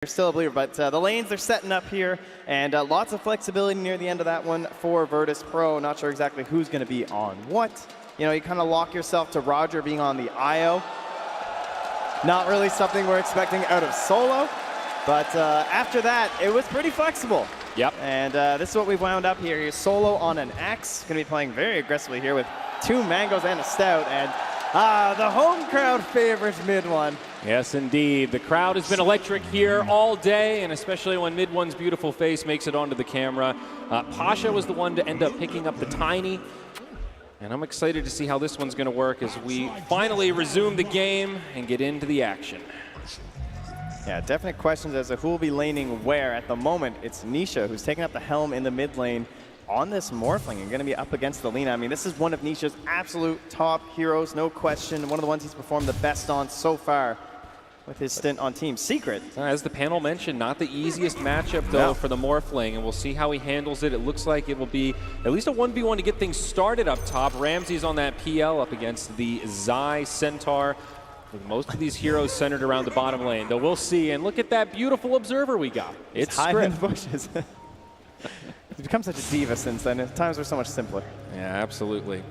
You're still a believer, but the lanes they're setting up here, and lots of flexibility near the end of that one for Virtus Pro. Not sure exactly who's going to be on what. You know, you kind of lock yourself to Roger being on the IO. Not really something we're expecting out of solo, but after that, it was pretty flexible. Yep. And this is what we've wound up here. Here's solo on an X. Going to be playing very aggressively here with 2 mangoes and a stout, and the home crowd favorites mid one. Yes, indeed. The crowd has been electric here all day, and especially when mid one's beautiful face makes it onto the camera. Pasha was the one to end up picking up the Tiny, and I'm excited to see how this one's going to work as we finally resume the game and get into the action. Yeah, definite questions as to who will be laning where. At the moment, it's Nisha who's taking up the helm in the mid lane on this Morphling and going to be up against the Lina. I mean, this is one of Nisha's absolute top heroes, no question. One of the ones he's performed the best on so far with his stint on Team Secret. As the panel mentioned, not the easiest matchup, though, for the Morphling, and we'll see how he handles it. It looks like it will be at least a 1v1 to get things started up top. Ramsey's on that PL up against the Zai Centaur, with most of these heroes centered around the bottom lane. Though we'll see, and look at that beautiful observer we got. It's high in the bushes. He's become such a diva since then. Times were so much simpler. Yeah, absolutely.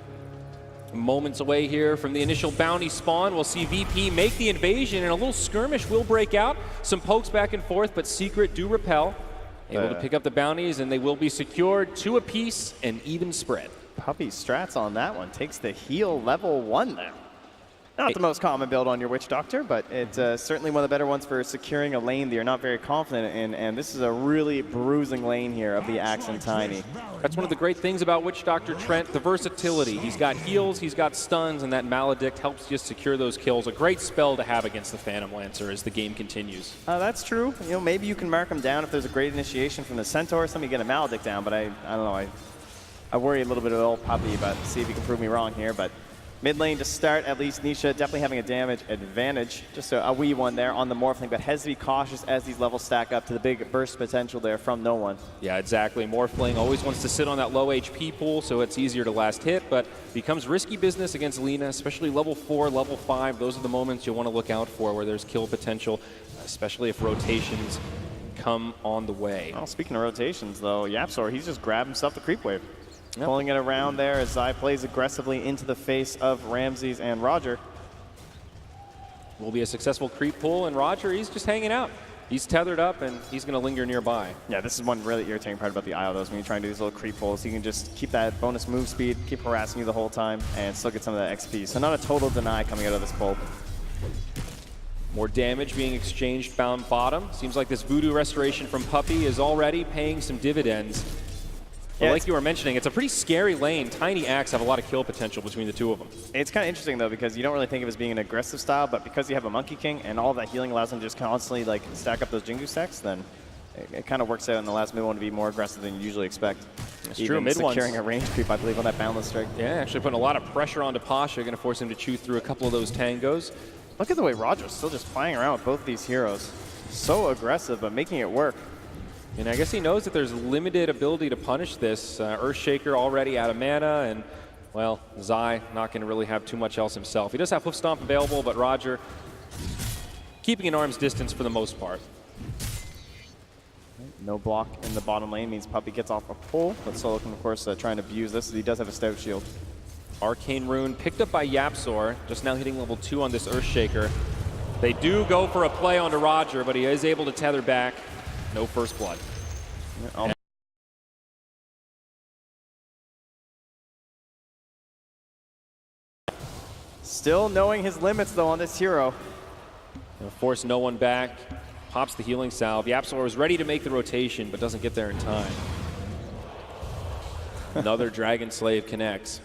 Moments away here from the initial bounty spawn. We'll see VP make the invasion, and a little skirmish will break out. Some pokes back and forth, but Secret do repel. Able to pick up the bounties, and they will be secured 2 apiece and even spread. Puppy strats on that one. Takes the heal level 1 there. Not the most common build on your Witch Doctor, but it's certainly one of the better ones for securing a lane that you're not very confident in, and this is a really bruising lane here of the Axe and Tiny. That's one of the great things about Witch Doctor Trent, the versatility. He's got heals, he's got stuns, and that Maledict helps just secure those kills. A great spell to have against the Phantom Lancer as the game continues. That's true. You know, maybe you can mark him down if there's a great initiation from the Centaur or something, you get a Maledict down, but I don't know. I worry a little bit of old Puppy, but see if he can prove me wrong here. But mid lane to start, at least Nisha definitely having a damage advantage. Just a wee one there on the Morphling, but has to be cautious as these levels stack up to the big burst potential there from no one. Yeah, exactly. Morphling always wants to sit on that low HP pool, so it's easier to last hit, but becomes risky business against Lina, especially level 4, level 5. Those are the moments you'll want to look out for where there's kill potential, especially if rotations come on the way. Well, speaking of rotations, though, Yapzor, he's just grabbed himself the creep wave. Yep. Pulling it around there as Zai plays aggressively into the face of Ramses and Roger. Will be a successful creep pull, and Roger, he's just hanging out. He's tethered up, and he's going to linger nearby. Yeah, this is one really irritating part about the IO, though, is when you try and do these little creep pulls, you can just keep that bonus move speed, keep harassing you the whole time, and still get some of that XP. So not a total deny coming out of this pull. More damage being exchanged bound bottom. Seems like this Voodoo Restoration from Puppy is already paying some dividends. Yeah, like you were mentioning, it's a pretty scary lane. Tiny Axe have a lot of kill potential between the 2 of them. It's kind of interesting, though, because you don't really think of it as being an aggressive style, but because you have a Monkey King and all of that healing allows them to just constantly like stack up those Jingu stacks, then it kind of works out in the last mid one to be more aggressive than you usually expect. It's true. Mid securing a range creep, I believe, on that Boundless Strike. Yeah, actually putting a lot of pressure onto Pasha, going to force him to chew through a couple of those tangos. Look at the way Roger's still just flying around with both these heroes. So aggressive, but making it work. And I guess he knows that there's limited ability to punish this. Earthshaker already out of mana, and, well, Zai not going to really have too much else himself. He does have Hoof Stomp available, but Roger keeping an arm's distance for the most part. No block in the bottom lane means Puppy gets off a pull, but Solo can, of course, try and abuse this, as he does have a Stout Shield. Arcane Rune picked up by Yapzor, just now hitting level 2 on this Earthshaker. They do go for a play onto Roger, but he is able to tether back. No first blood. Yeah, still knowing his limits, though, on this hero. Gonna force no one back. Pops the healing salve. Yapzor is ready to make the rotation, but doesn't get there in time. Another Dragon Slave connects.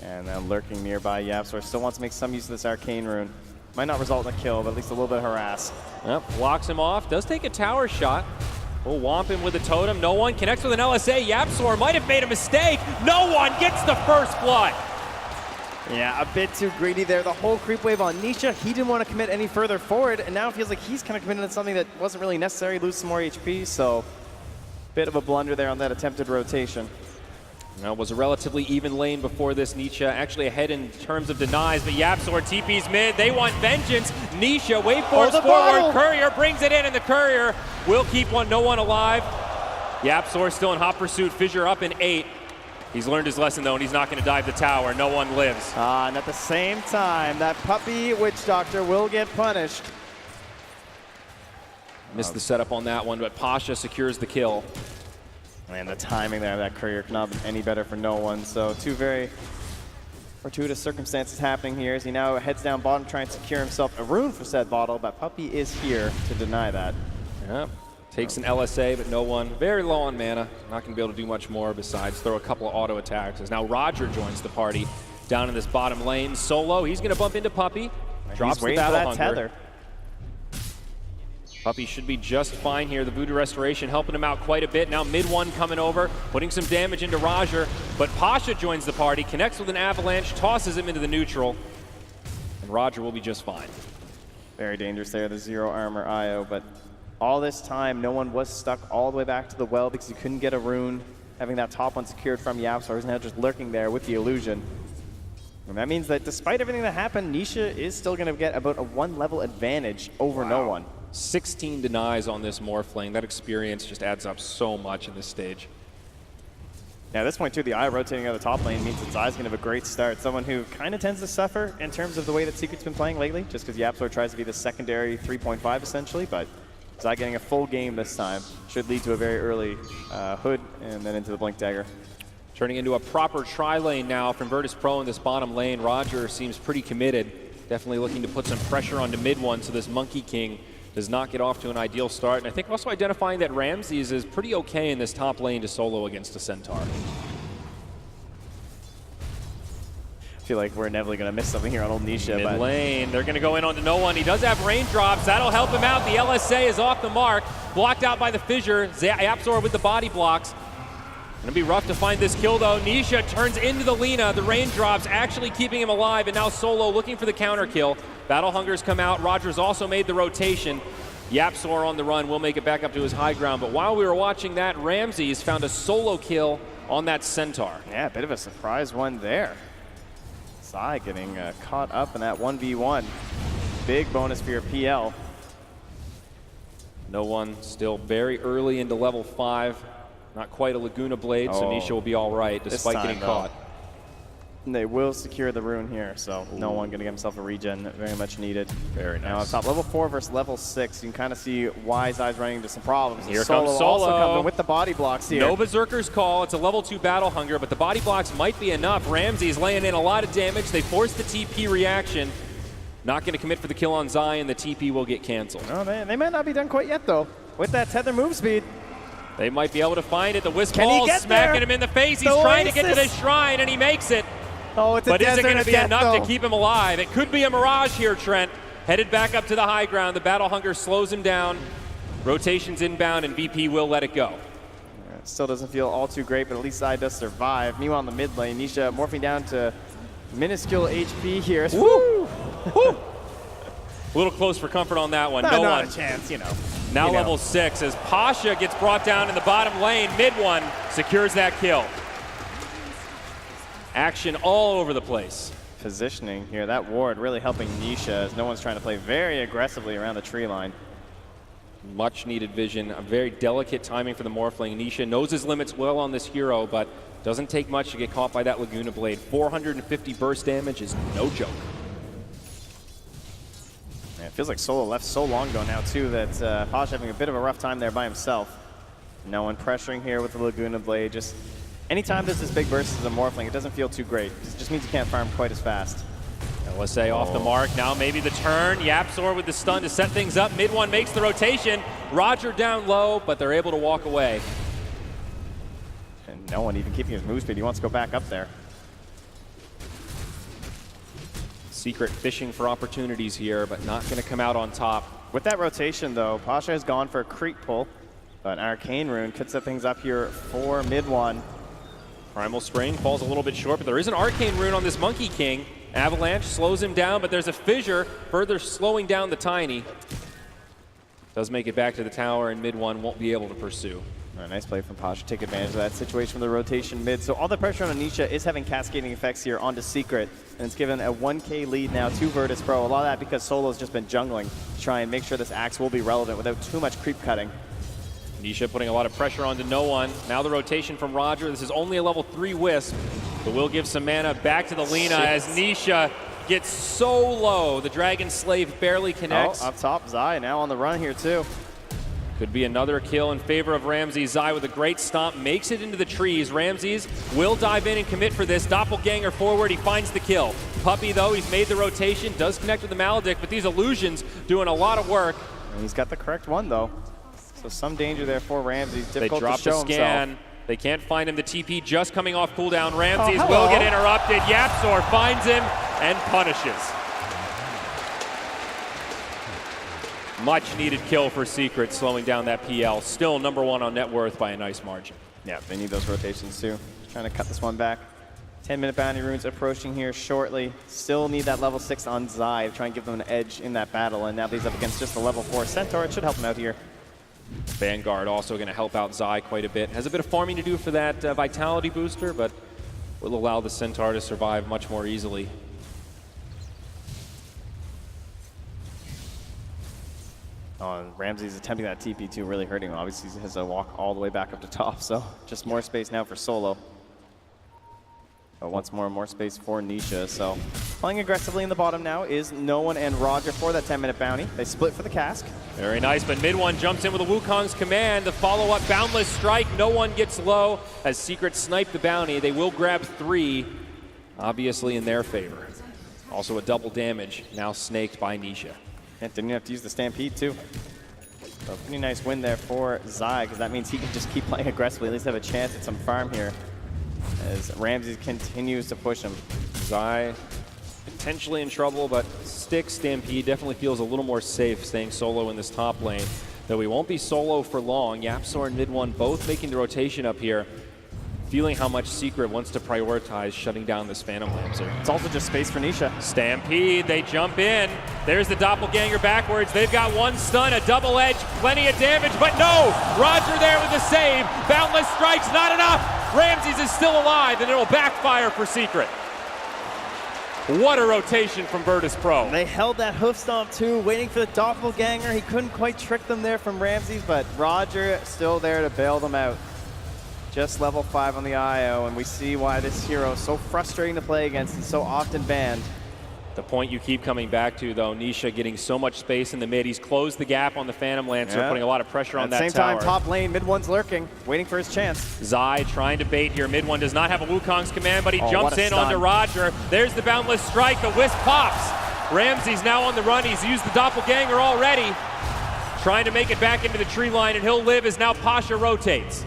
And then lurking nearby, Yapzor still wants to make some use of this Arcane Rune. Might not result in a kill, but at least a little bit of harass. Yep, blocks him off. Does take a tower shot. We'll whomp him with a totem. No one connects with an LSA. Yapzor might have made a mistake. No one gets the first blood. Yeah, a bit too greedy there. The whole creep wave on Nisha. He didn't want to commit any further forward, and now it feels like he's kind of committed to something that wasn't really necessary. Lose some more HP, so bit of a blunder there on that attempted rotation. Now, it was a relatively even lane before this. Nisha actually ahead in terms of denies, but YapzOr TP's mid. They want vengeance. Nisha wave force forward. Courier brings it in, and the Courier will keep no one alive. YapzOr still in hot pursuit. Fissure up in 8. He's learned his lesson, though, and he's not going to dive the tower. No one lives. And at the same time, that puppy witch doctor will get punished. Missed the setup on that one, but Pasha secures the kill. And the timing there of that Courier could not have been any better for no one. So two very fortuitous circumstances happening here as he now heads down bottom trying to secure himself a rune for said bottle, but Puppy is here to deny that. Yep. Takes an LSA, but no one. Very low on mana. Not going to be able to do much more besides throw a couple of auto attacks. As now Roger joins the party down in this bottom lane. Solo, he's going to bump into Puppy. Drops the battle hunger. Tether. Puppy should be just fine here. The Voodoo Restoration helping him out quite a bit. Now mid one coming over, putting some damage into Roger. But Pasha joins the party, connects with an avalanche, tosses him into the neutral. And Roger will be just fine. Very dangerous there, the zero armor IO. But all this time, no one was stuck all the way back to the well because he couldn't get a rune. Having that top one secured from YapzOr, he's now just lurking there with the illusion. And that means that despite everything that happened, Nisha is still going to get about a 1-level advantage over no one. 16 denies on this Morphling. That experience just adds up so much in this stage. Yeah, at this point, too, the eye rotating out of the top lane means that Zai's going to have a great start. Someone who kind of tends to suffer in terms of the way that Secret's been playing lately, just because YapzOr tries to be the secondary 3.5, essentially. But Zai getting a full game this time should lead to a very early hood and then into the Blink Dagger. Turning into a proper tri-lane now from Virtus Pro in this bottom lane. Roger seems pretty committed. Definitely looking to put some pressure onto mid one so this Monkey King does not get off to an ideal start. And I think also identifying that Ramses is pretty okay in this top lane to solo against a Centaur. I feel like we're inevitably going to miss something here on old Nisha. Mid lane, they're going to go in onto no one. He does have raindrops. That'll help him out. The LSA is off the mark. Blocked out by the Fissure. YapzOr with the body blocks. Gonna be rough to find this kill though. Nisha turns into the Lina. The raindrops actually keeping him alive, and now Solo looking for the counter kill. Battle Hungers come out. Roger's also made the rotation. YapzOr on the run will make it back up to his high ground. But while we were watching that, Ramses found a solo kill on that Centaur. Yeah, a bit of a surprise one there. Zai getting caught up in that 1v1. Big bonus for your PL. No one, still very early into level 5. Not quite a Laguna Blade, so Nisha will be all right despite getting caught. And they will secure the rune here, so no one going to get himself a regen. Very much needed. Very nice. Now on top, level 4 versus level 6, you can kind of see why Zai's running into some problems. Here comes Solo. Also coming with the body blocks here. No Berserker's Call. It's a level 2 Battle Hunger, but the body blocks might be enough. Ramses laying in a lot of damage. They force the TP reaction. Not going to commit for the kill on Zai, and the TP will get canceled. No, they might not be done quite yet, though. With that tether move speed. They might be able to find it. The Wisp Ball smacking him in the face. He's trying to get to this shrine, and he makes it. Oh, it's a but is it going to be enough though? to keep him alive? It could be a Mirage here, Trent. Headed back up to the high ground. The Battle Hunger slows him down. Rotations inbound, and VP will let it go. Yeah, it still doesn't feel all too great, but at least Zai does survive. Meanwhile, in the mid lane, Nisha morphing down to minuscule HP here. Woo! Woo! A little close for comfort on that one. Not one. a chance, you know. Now level 6 as Pasha gets brought down in the bottom lane. Mid one secures that kill. Action all over the place. Positioning here, that ward really helping Nisha as no one's trying to play very aggressively around the tree line. Much needed vision, a very delicate timing for the Morphling. Nisha knows his limits well on this hero, but doesn't take much to get caught by that Laguna Blade. 450 burst damage is no joke. Yeah, it feels like Solo left so long ago now too that Pasha having a bit of a rough time there by himself. No one pressuring here with the Laguna Blade. Just anytime there's this big burst as a Morphling, it doesn't feel too great. It just means you can't farm quite as fast. LSA off the mark. Now maybe the turn. YapzOr with the stun to set things up. Mid one makes the rotation. Roger down low, but they're able to walk away. And no one even keeping his move speed. He wants to go back up there. Secret fishing for opportunities here, but not going to come out on top. With that rotation, though, Pasha has gone for a creep pull, but Arcane Rune could set things up here for mid one. Primal Strain falls a little bit short, but there is an Arcane Rune on this Monkey King. Avalanche slows him down, but there's a Fissure further slowing down the Tiny. Does make it back to the tower, and mid one won't be able to pursue. Nice play from Pasha. Take advantage of that situation from the rotation mid. So all the pressure on Anisha is having cascading effects here onto Secret. And it's given a 1K lead now to Virtus Pro. A lot of that because Solo's just been jungling to try and make sure this axe will be relevant without too much creep cutting. Nisha putting a lot of pressure onto no one. Now the rotation from Roger. This is only a level 3 Wisp, but will give some mana back to the Lina as Nisha gets so low. The Dragon Slave barely connects. Oh, up top, Zai now on the run here too. Could be another kill in favor of Ramses. Zai with a great stomp, makes it into the trees. Ramses will dive in and commit for this. Doppelganger forward, he finds the kill. Puppey though, he's made the rotation, does connect with the Maledict, but these illusions doing a lot of work. And he's got the correct one though. So some danger there for Ramses. Difficult they drop to show the scan. himself. They can't find him. The TP just coming off cooldown. Ramses Oh, will get interrupted. Yapzor finds him and punishes. Much needed kill for Secret, slowing down that PL. Still #1 on net worth by a nice margin. Yeah, they need those rotations too. Trying to cut this one back. 10-minute bounty runes approaching here shortly. Still need that level 6 on Zai to try and give them an edge in that battle. And now he's up against just a level 4 Centaur. It should help him out here. Vanguard also going to help out Zai quite a bit. Has a bit of farming to do for that vitality booster, but will allow the Centaur to survive much more easily. Ramses attempting that TP too, really hurting him. Obviously, he has to walk all the way back up to top, so just more space now for Solo. But once more space for Nisha. So playing aggressively in the bottom now is No One and Roger for that 10-minute bounty. They split for the cask. Very nice, but mid one jumps in with a Wukong's command. The follow-up Boundless Strike. No one gets low as Secret snipe the bounty. They will grab 3, obviously in their favor. Also a double damage, now snaked by Nisha. Yeah, didn't have to use the Stampede too. So pretty nice win there for Zai, because that means he can just keep playing aggressively, at least have a chance at some farm here, as Ramses continues to push him. Zai potentially in trouble, but Stick Stampede definitely feels a little more safe staying solo in this top lane. Though he won't be solo for long. Yapzor and mid one both making the rotation up here. Feeling how much Secret wants to prioritize shutting down this Phantom Lancer. It's also just space for Nisha. Stampede, they jump in. There's the Doppelganger backwards. They've got one stun, a double edge, plenty of damage, but no! Roger there with the save. Boundless Strike's not enough. Ramses is still alive, and it'll backfire for Secret. What a rotation from Virtus Pro. They held that hoof stomp too, waiting for the Doppelganger. He couldn't quite trick them there from Ramses, but Roger still there to bail them out. Just level 5 on the IO, and we see why this hero is so frustrating to play against and so often banned. The point you keep coming back to, though, Nisha getting so much space in the mid. He's closed the gap on the Phantom Lancer, putting a lot of pressure on that tower. At the same time, top lane, mid one's lurking, waiting for his chance. Zai trying to bait here. Mid one does not have a Wukong's command, but he jumps in onto Roger. There's the Boundless Strike. The Wisp pops. Ramses now on the run. He's used the Doppelganger already. Trying to make it back into the tree line, and he'll live as now Pasha rotates.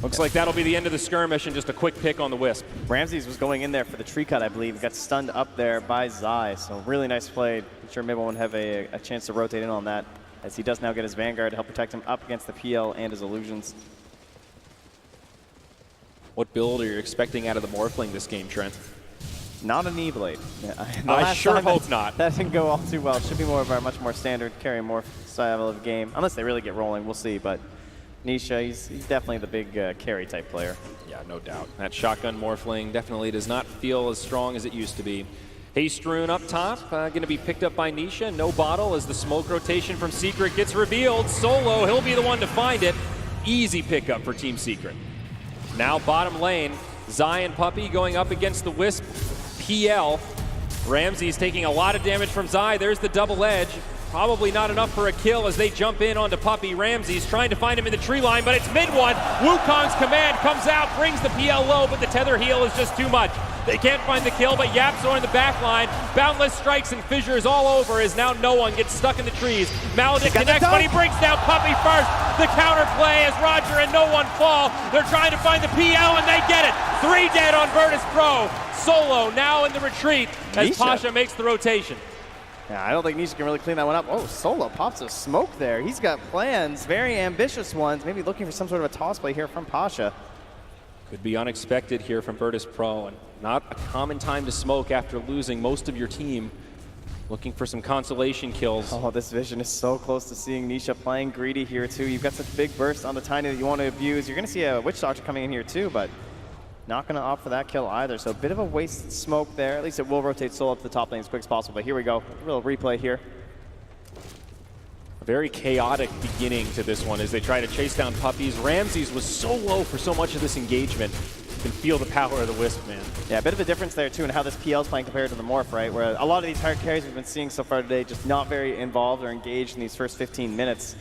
Looks like that'll be the end of the skirmish and just a quick pick on the Wisp. Ramses was going in there for the tree cut, I believe. Got stunned up there by Zai, so really nice play. I'm sure maybe won't have a chance to rotate in on that, as he does now get his Vanguard to help protect him up against the PL and his illusions. What build are you expecting out of the Morphling this game, Trent? Not an E-Blade. I sure hope not. That didn't go all too well. Should be more of our much more standard carry more style of game. Unless they really get rolling, we'll see. But Nisha, he's definitely the big carry type player. Yeah, no doubt. That shotgun Morphling definitely does not feel as strong as it used to be. Haste Rune up top, going to be picked up by Nisha. No bottle as the smoke rotation from Secret gets revealed. Solo, he'll be the one to find it. Easy pickup for Team Secret. Now bottom lane, Zai and Puppey going up against the Wisp PL. Ramses taking a lot of damage from Zai. There's the double edge. Probably not enough for a kill as they jump in onto Puppey. Ramses trying to find him in the tree line, but it's mid one. Wukong's command comes out, brings the PL low, but the tether heal is just too much. They can't find the kill, but Yapzor in the back line. Boundless strikes and fissures all over as now no one gets stuck in the trees. Maledict connects, but he brings down Puppey first. The counterplay as Roger and no one fall. They're trying to find the PL and they get it. 3 dead on Virtus Pro. Solo now in the retreat as Nisha. Pasha makes the rotation. Yeah, I don't think Nisha can really clean that one up. Oh, Solo pops a smoke there. He's got plans, very ambitious ones. Maybe looking for some sort of a toss play here from Pasha. Could be unexpected here from Virtus Pro, and not a common time to smoke after losing most of your team. looking for some consolation kills. Oh, this vision is so close to seeing Nisha playing greedy here too. You've got such big bursts on the Tiny that you want to abuse. You're going to see a Witch Doctor coming in here too, but not going to opt for that kill either. So a bit of a wasted smoke there. At least it will rotate Solo up to the top lane as quick as possible. But here we go. A little replay here. A very chaotic beginning to this one as they try to chase down Puppies. Ramses was so low for so much of this engagement. You can feel the power of the Wisp, man. Yeah, a bit of a difference there too in how this PL is playing compared to the Morph, right? Where a lot of these hard carries we've been seeing so far today just not very involved or engaged in these first 15 minutes.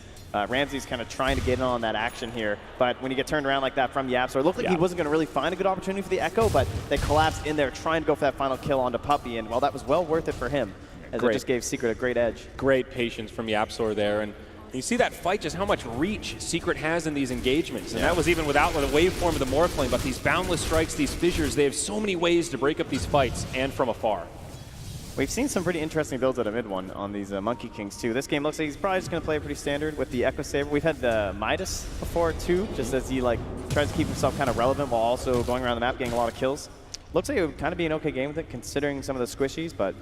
Ramsey's kind of trying to get in on that action here, but when you get turned around like that from Yap, so it looked like he wasn't going to really find a good opportunity for the Echo, but they collapsed in there trying to go for that final kill onto Puppy, and well, that was well worth it for him, as it just gave Secret a great edge. Great patience from Yapzor there, and you see that fight, just how much reach Secret has in these engagements, and that was even without the waveform of the Morphling, but these boundless strikes, these fissures, they have so many ways to break up these fights, and from afar. We've seen some pretty interesting builds out of mid one on these Monkey Kings too. This game looks like he's probably just going to play pretty standard with the Echo Saber. We've had the Midas before too, just as he like tries to keep himself kind of relevant while also going around the map getting a lot of kills. Looks like it would kind of be an okay game with it considering some of the squishies, but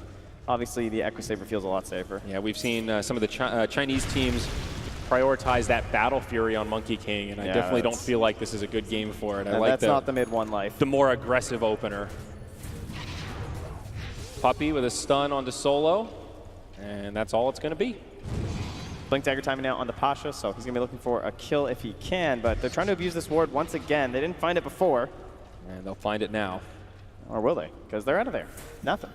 obviously the Echo Saber feels a lot safer. Yeah, we've seen some of the Chinese teams prioritize that Battle Fury on Monkey King, and I definitely don't feel like this is a good game for it. I like that's not the mid one life. The more aggressive opener. Puppy with a stun onto Solo, and that's all it's going to be. Blink Dagger timing out on the Pasha, so he's going to be looking for a kill if he can, but they're trying to abuse this ward once again. They didn't find it before. And they'll find it now. Or will they? Because they're out of there. Nothing.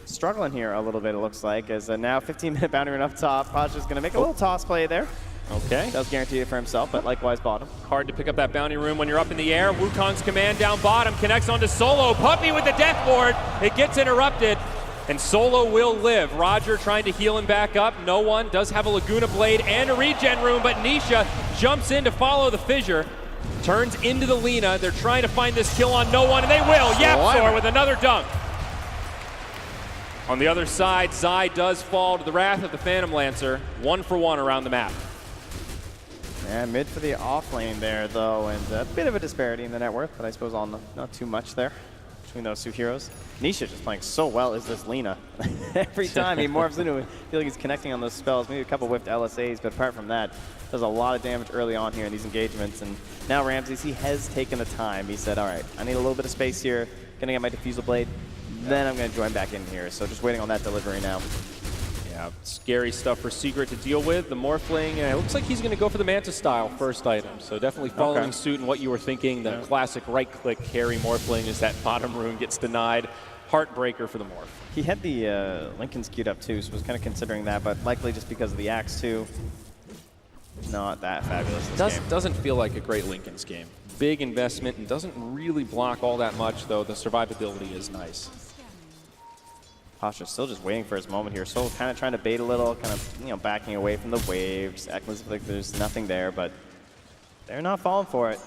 Struggling here a little bit, it looks like, as now 15-minute bounty run up top. Pasha's going to make a little toss play there. Okay. Does guarantee it for himself, but likewise bottom. Hard to pick up that bounty room when you're up in the air. Wukong's command down bottom connects onto Solo. Puppy with the death ward. It gets interrupted, and Solo will live. Roger trying to heal him back up. No one does have a Laguna Blade and a regen room, but Nisha jumps in to follow the fissure. Turns into the Lina. They're trying to find this kill on no one, and they will. Yapzor with another dunk. On the other side, Zai does fall to the wrath of the Phantom Lancer. 1 for 1 around the map. And mid for the off lane there, though, and a bit of a disparity in the net worth, but I suppose not too much there between those two heroes. Nisha just playing so well is this Lina. Every time he morphs into it, I feel like he's connecting on those spells, maybe a couple whiffed LSAs, but apart from that, does a lot of damage early on here in these engagements. And now Ramses, he has taken the time. He said, all right, I need a little bit of space here, gonna get my Diffusal Blade, then I'm gonna join back in here. So just waiting on that delivery now. Yeah, scary stuff for Secret to deal with. The Morphling, it looks like he's going to go for the Manta style first item. So definitely following suit in what you were thinking. The classic right-click carry Morphling as that bottom rune gets denied. Heartbreaker for the Morph. He had the Lincoln queued up too, so was kind of considering that, but likely just because of the Axe too. Not that fabulous this game. Doesn't feel like a great Lincoln's game. Big investment and doesn't really block all that much, though the survivability is nice. Pasha's still just waiting for his moment here. So kind of trying to bait a little, kind of backing away from the waves. Acting like there's nothing there, but they're not falling for it.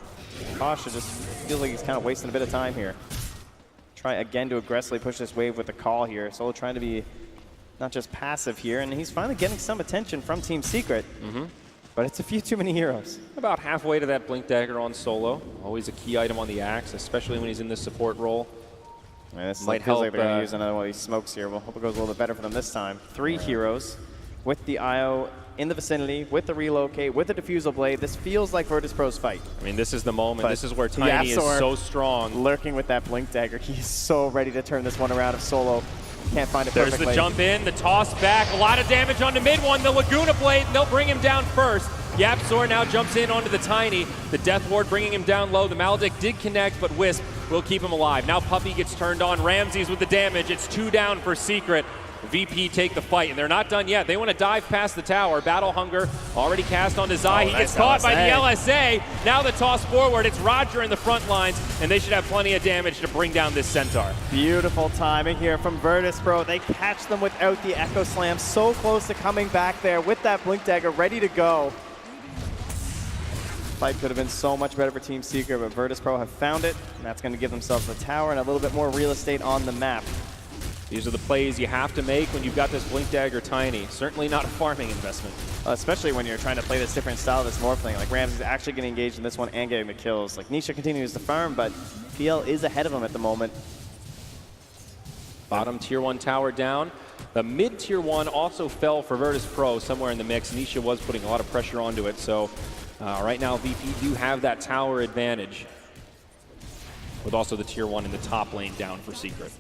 Pasha just feels like he's kind of wasting a bit of time here. Try again to aggressively push this wave with the call here. Solo trying to be not just passive here, and he's finally getting some attention from Team Secret. But it's a few too many heroes. About halfway to that Blink Dagger on Solo. Always a key item on the Axe, especially when he's in this support role. Yeah, this might feels like they're going to use another one of these smokes here. We'll hope it goes a little bit better for them this time. 3 heroes with the IO in the vicinity, with the relocate, with the Diffusal Blade. This feels like Virtus Pro's fight. I mean, this is the moment. But this is where Tiny is so strong. Lurking with that Blink Dagger. He's so ready to turn this one around if Solo can't find it perfectly. There's the jump in, the toss back. A lot of damage on the mid one. The Laguna Blade, and they'll bring him down first. Yapzor now jumps in onto the Tiny. The Death Ward bringing him down low. The Maledict did connect, but Wisp will keep him alive. Now Puppy gets turned on. Ramses with the damage. It's 2 down for Secret. VP take the fight, and they're not done yet. They want to dive past the tower. Battle Hunger already cast onto Zai. He gets caught by the LSA. Now the toss forward. It's Roger in the front lines, and they should have plenty of damage to bring down this Centaur. Beautiful timing here from Virtus Pro. They catch them without the Echo Slam. So close to coming back there with that Blink Dagger ready to go. Fight could have been so much better for Team Secret, but Virtus Pro have found it, and that's going to give themselves the tower and a little bit more real estate on the map. These are the plays you have to make when you've got this Blink Dagger Tiny. Certainly not a farming investment. Especially when you're trying to play this different style of this Morphling. Like Ramses is actually getting engaged in this one and getting the kills. Like Nisha continues to farm, but PL is ahead of him at the moment. Bottom tier 1 tower down. The mid tier 1 also fell for Virtus Pro somewhere in the mix. Nisha was putting a lot of pressure onto it. So right now VP do have that tower advantage, with also the tier 1 in the top lane down for Secret.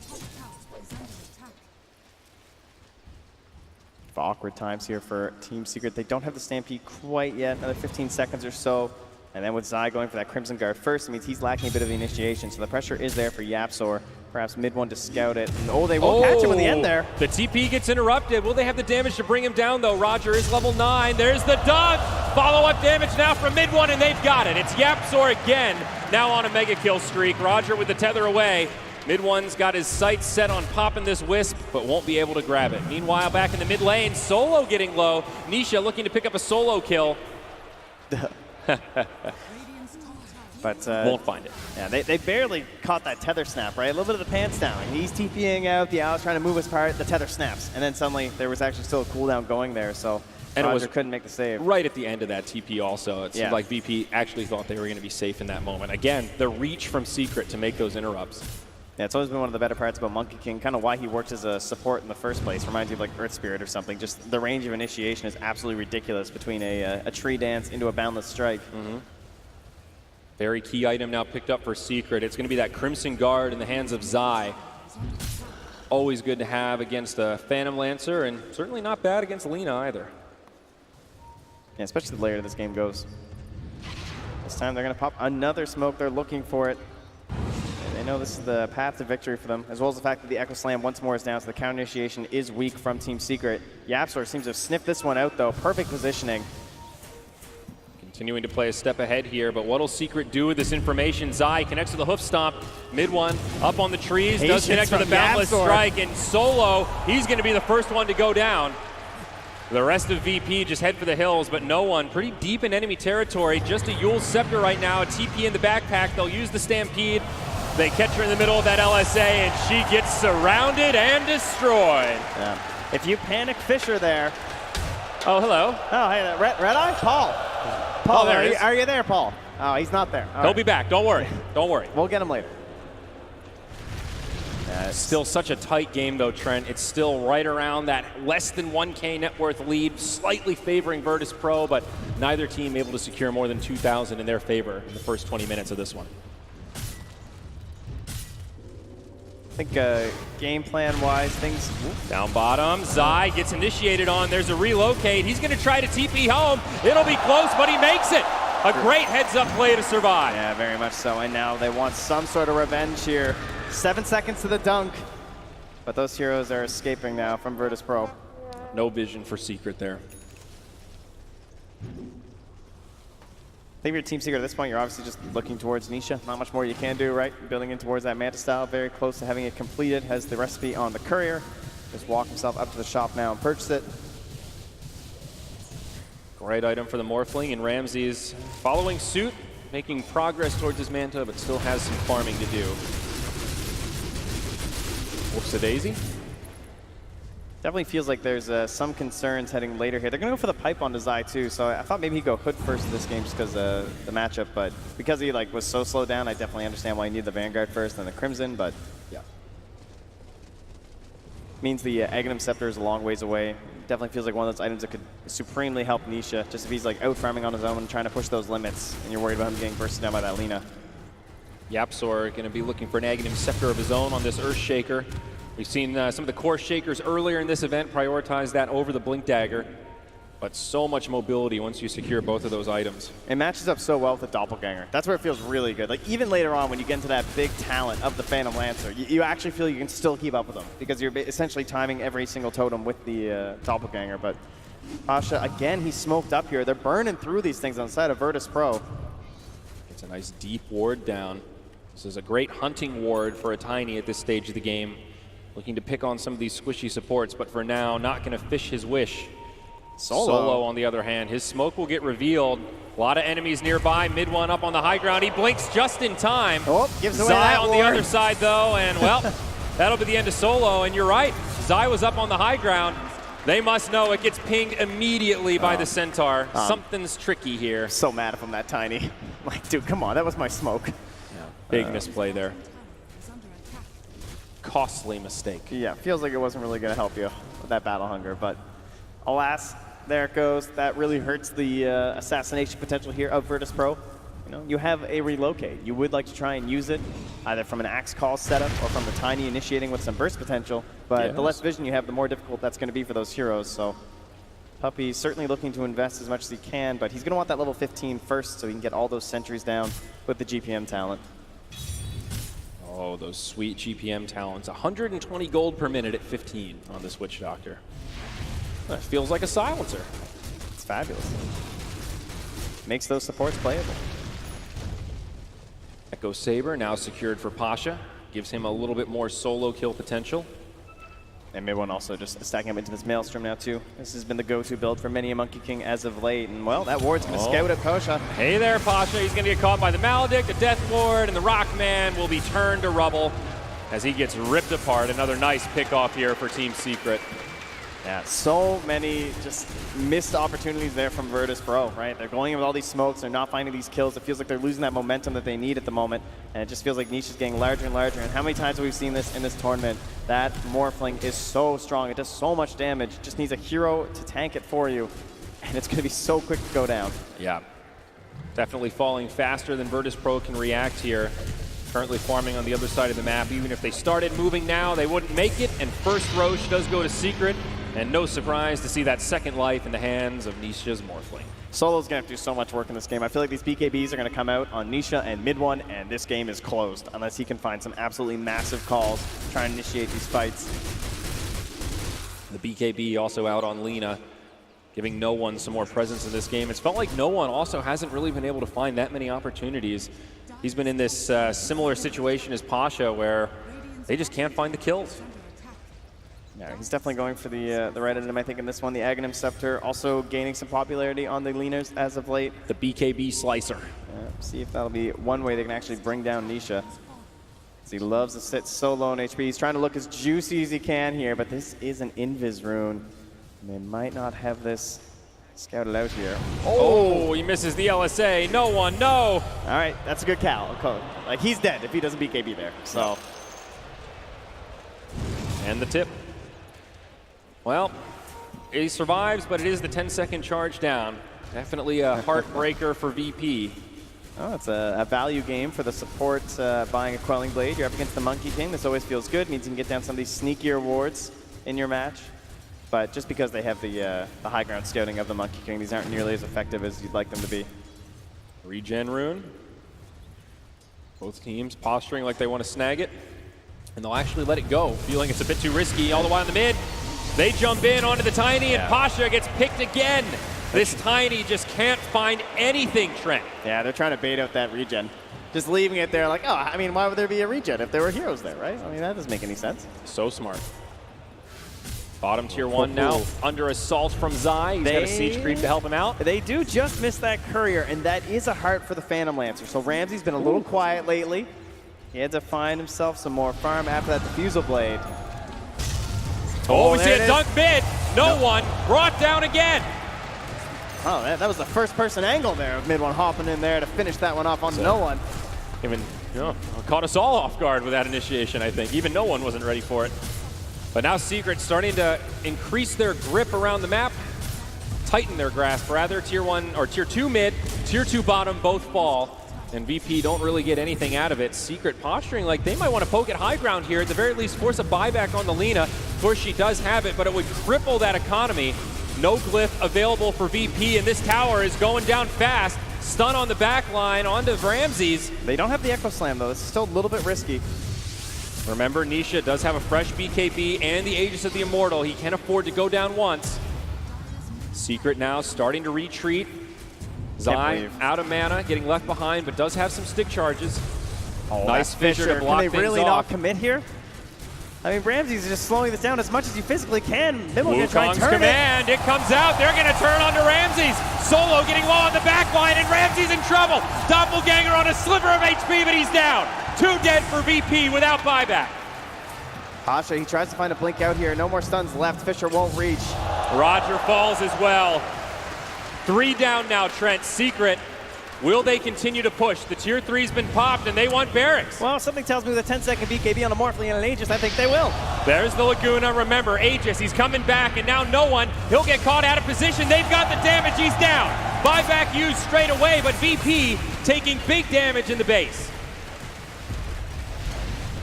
Awkward times here for Team Secret. They don't have the Stampede quite yet, another 15 seconds or so. And then with Zai going for that Crimson Guard first, it means he's lacking a bit of the initiation. So the pressure is there for Yapzor. Perhaps mid one to scout it. And, oh, they will catch him in the end there. The TP gets interrupted. Will they have the damage to bring him down, though? Roger is level 9. There's the dunk. Follow-up damage now from mid one, and they've got it. It's Yapzor again, now on a mega kill streak. Roger with the tether away. Mid one's got his sights set on popping this Wisp, but won't be able to grab it. Meanwhile, back in the mid lane, Solo getting low. Nisha looking to pick up a solo kill. But won't find it. Yeah, they barely caught that tether snap, right? A little bit of the pants down. He's TPing out, the Owl's trying to move his part, the tether snaps. And then suddenly there was actually still a cooldown going there, so and Roger couldn't make the save. Right at the end of that TP also. It seemed like VP actually thought they were going to be safe in that moment. Again, the reach from Secret to make those interrupts. Yeah, it's always been one of the better parts about Monkey King, kind of why he works as a support in the first place. Reminds you of like Earth Spirit or something. Just the range of initiation is absolutely ridiculous between a tree dance into a boundless strike. Very key item now picked up for Secret. It's going to be that Crimson Guard in the hands of Zai. Always good to have against a Phantom Lancer, and certainly not bad against Lina either. Yeah, especially the later this game goes. This time they're going to pop another smoke. They're looking for it. They know this is the path to victory for them, as well as the fact that the Echo Slam once more is down, so the counter initiation is weak from Team Secret. Yapzor seems to have sniffed this one out, though. Perfect positioning. Continuing to play a step ahead here, but what'll Secret do with this information? Zai connects to the hoof stomp. Mid one, up on the trees, does connect to the boundless strike, and Solo, he's going to be the first one to go down. The rest of VP just head for the hills, but no one. Pretty deep in enemy territory. Just a Yule Scepter right now, a TP in the backpack. They'll use the Stampede. They catch her in the middle of that LSA, and she gets surrounded and destroyed. Yeah. If you panic Fisher there. Oh, hello. Oh, hey, Red Eye? Paul. Paul, there are you there, Paul? Oh, he's not there. He'll be back. Don't worry. Don't worry. We'll get him later. Still such a tight game, though, Trent. It's still right around that less than 1K net worth lead, slightly favoring Virtus Pro, but neither team able to secure more than 2,000 in their favor in the first 20 minutes of this one. I think game plan-wise, things... Down bottom, Zai gets initiated on. There's a relocate. He's going to try to TP home. It'll be close, but he makes it. A great heads-up play to survive. Yeah, very much so. And now they want some sort of revenge here. 7 seconds to the dunk. But those heroes are escaping now from Virtus Pro. No vision for Secret there. I think if you're Team Secret at this point, you're obviously just looking towards Nisha. Not much more you can do, right? Building in towards that Manta style, very close to having it completed. Has the recipe on the courier. Just walk himself up to the shop now and purchase it. Great item for the Morphling, and Ramsey's following suit, making progress towards his Manta, but still has some farming to do. Whoops-a-daisy. Definitely feels like there's some concerns heading later here. They're going to go for the pipe on Zai too, so I thought maybe he'd go Hood first in this game just because of the matchup, but because he was so slowed down, I definitely understand why he needed the Vanguard first and the Crimson, but yeah. Means the Aghanim Scepter is a long ways away. Definitely feels like one of those items that could supremely help Nisha, just if he's out farming on his own and trying to push those limits, and you're worried about him getting bursted down by that Lina. Yapzor going to be looking for an Aghanim Scepter of his own on this Earthshaker. We've seen some of the core shakers earlier in this event prioritize that over the Blink Dagger, but so much mobility once you secure both of those items. It matches up so well with the Doppelganger. That's where it feels really good. Like even later on when you get into that big talent of the Phantom Lancer, you actually feel you can still keep up with them because you're essentially timing every single totem with the Doppelganger. But Pasha, again, he's smoked up here. They're burning through these things on the side of Virtus Pro. It's a nice deep ward down. This is a great hunting ward for a Tiny at this stage of the game. Looking to pick on some of these squishy supports, but for now, not going to fish his wish. Solo, on the other hand, his smoke will get revealed. A lot of enemies nearby. Mid one up on the high ground. He blinks just in time. Oh, gives away Zai that on ward. the other side, though, and well, that'll be the end of Solo. And you're right, Zai was up on the high ground. They must know it gets pinged immediately by the Centaur. Something's tricky here. So mad if I'm that Tiny. Like, dude, come on, that was my smoke. Yeah, big misplay there. costly mistake. Yeah, feels like it wasn't really going to help you with that battle hunger, but alas, there it goes. That really hurts the assassination potential here of Virtus Pro. You know, you have a relocate. You would like to try and use it either from an axe call setup or from the Tiny initiating with some burst potential, but the less vision you have, the more difficult that's going to be for those heroes. So Puppy's certainly looking to invest as much as he can, but he's going to want that level 15 first so he can get all those sentries down with the GPM talent. Oh, those sweet GPM talents. 120 gold per minute at 15 on this Witch Doctor. That feels like a silencer. It's fabulous. Makes those supports playable. Echo Saber now secured for Pasha. Gives him a little bit more solo kill potential. And Mid-1 also just stacking up into this Maelstrom now too. This has been the go-to build for many a Monkey King as of late. And well, that ward's going to scout at Pasha. Hey there, Pasha. He's going to get caught by the Maledict, the Death Ward, and the Rockman will be turned to rubble as he gets ripped apart. Another nice pick-off here for Team Secret. Yeah, so many just missed opportunities there from Virtus Pro, right? They're going in with all these smokes, they're not finding these kills. It feels like they're losing that momentum that they need at the moment, and it just feels like niche is getting larger and larger. And how many times have we seen this in this tournament? That Morphling is so strong, it does so much damage. It just needs a hero to tank it for you, and it's going to be so quick to go down. Yeah, definitely falling faster than Virtus Pro can react here. Currently farming on the other side of the map. Even if they started moving now, they wouldn't make it, and first Roche does go to Secret. And no surprise to see that second life in the hands of Nisha's Morphling. Solo's going to have to do so much work in this game. I feel like these BKBs are going to come out on Nisha and Mid-1, and this game is closed unless he can find some absolutely massive calls trying to initiate these fights. The BKB also out on Lina, giving no one some more presence in this game. It's felt like no one also hasn't really been able to find that many opportunities. He's been in this similar situation as Pasha, where they just can't find the kills. Yeah, he's definitely going for the right item, I think, in this one. The Aghanim Scepter also gaining some popularity on the leaners as of late. The BKB Slicer. See if that'll be one way they can actually bring down Nisha. He loves to sit so low on HP. He's trying to look as juicy as he can here, but this is an Invis rune. And they might not have this scouted out here. Oh, he misses the LSA. No one, no. All right, that's a good cal. Like, he's dead if he doesn't BKB there, so. And the tip. Well, he survives, but it is the 10-second charge down. Definitely a heartbreaker for VP. Oh, it's a value game for the support buying a Quelling Blade. You're up against the Monkey King. This always feels good. Means you can get down some of these sneakier wards in your match. But just because they have the high ground scouting of the Monkey King, these aren't nearly as effective as you'd like them to be. Regen rune. Both teams posturing like they want to snag it. And they'll actually let it go, feeling it's a bit too risky all the way on the mid. They jump in onto the Tiny, and Pasha gets picked again. This Tiny just can't find anything, Trent. Yeah, they're trying to bait out that regen. Just leaving it there like, oh, I mean, why would there be a regen if there were heroes there, right? I mean, that doesn't make any sense. So smart. Bottom tier 1 now under assault from Zai. He's got a siege creep to help him out. They do just miss that courier, and that is a heart for the Phantom Lancer. So Ramsey's been a little quiet lately. He had to find himself some more farm after that Diffusal Blade. Oh, we see a dunk mid. No one. Brought down again. Oh, that was the first person angle there of Mid-1 hopping in there to finish that one off on no one. Even caught us all off guard with that initiation, I think. Even no one wasn't ready for it. But now Secret starting to increase their grip around the map, tighten their grasp rather. Tier 1 or tier 2 mid, tier 2 bottom both fall. And VP don't really get anything out of it. Secret posturing like they might want to poke at high ground here, at the very least force a buyback on the Lina. Of course she does have it, but it would cripple that economy. No glyph available for VP, and this tower is going down fast. Stun on the back line onto Ramses. They don't have the Echo Slam though, this is still a little bit risky. Remember, Nisha does have a fresh BKB and the Aegis of the Immortal. He can afford to go down once. Secret now starting to retreat. Zai out of mana, getting left behind, but does have some stick charges. Oh, nice Fissure to block things off. Can they really not commit here? I mean, Ramsey's just slowing this down as much as you physically can. Bimble gonna try and turn command. It comes out. They're going to turn onto Ramses. Solo getting low on the back line, and Ramsey's in trouble. Doppelganger on a sliver of HP, but he's down. 2 dead for VP without buyback. Pasha, he tries to find a blink out here. No more stuns left. Fissure won't reach. Roger falls as well. 3 down now, Trent. Secret Will they continue to push? The tier 3's been popped, and they want barracks. Well, something tells me with a 10-second BKB on a Morphling and an Aegis, I think they will. There's the Laguna. Remember, Aegis, he's coming back, and now no one. He'll get caught out of position. They've got the damage. He's down. Buyback used straight away, but VP taking big damage in the base.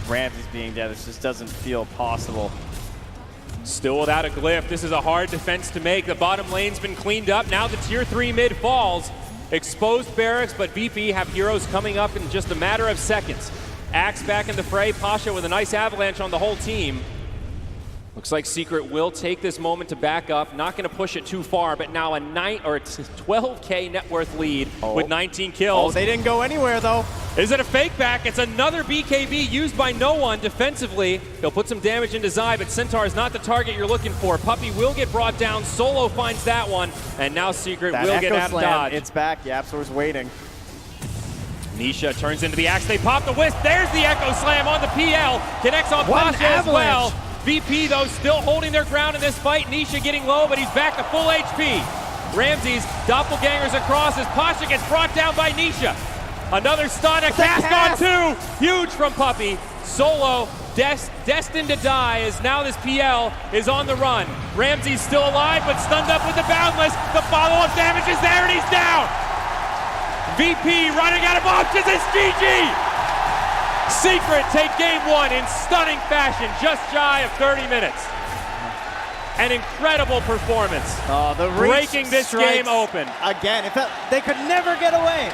Ramsey's being dead. This just doesn't feel possible. Still without a glyph. This is a hard defense to make. The bottom lane's been cleaned up. Now the tier 3 mid falls. Exposed barracks, but VP have heroes coming up in just a matter of seconds. Axe back in the fray. Pasha with a nice avalanche on the whole team. Looks like Secret will take this moment to back up. Not going to push it too far, but now a 12K net worth lead with 19 kills. Oh, they didn't go anywhere, though. Is it a fake back? It's another BKB used by no one defensively. He'll put some damage into Zai, but Centaur is not the target you're looking for. Puppey will get brought down. Solo finds that one, and now Secret will get out of dodge. It's back. Yapzor's waiting. Nisha turns into the Axe. They pop the Wisp. There's the Echo Slam on the PL. Connects on Pasha as well. VP, though, still holding their ground in this fight. Nisha getting low, but he's back to full HP. Ramsey's doppelgangers across as Pasha gets brought down by Nisha. Another stun, a cast on 2. Huge from Puppey. Solo, destined to die as now this PL is on the run. Ramsey's still alive, but stunned up with the Boundless. The follow-up damage is there, and he's down. VP running out of options. It's GG. Secret take game 1 in stunning fashion, just shy of 30 minutes. An incredible performance. The breaking this game open. Again, they could never get away.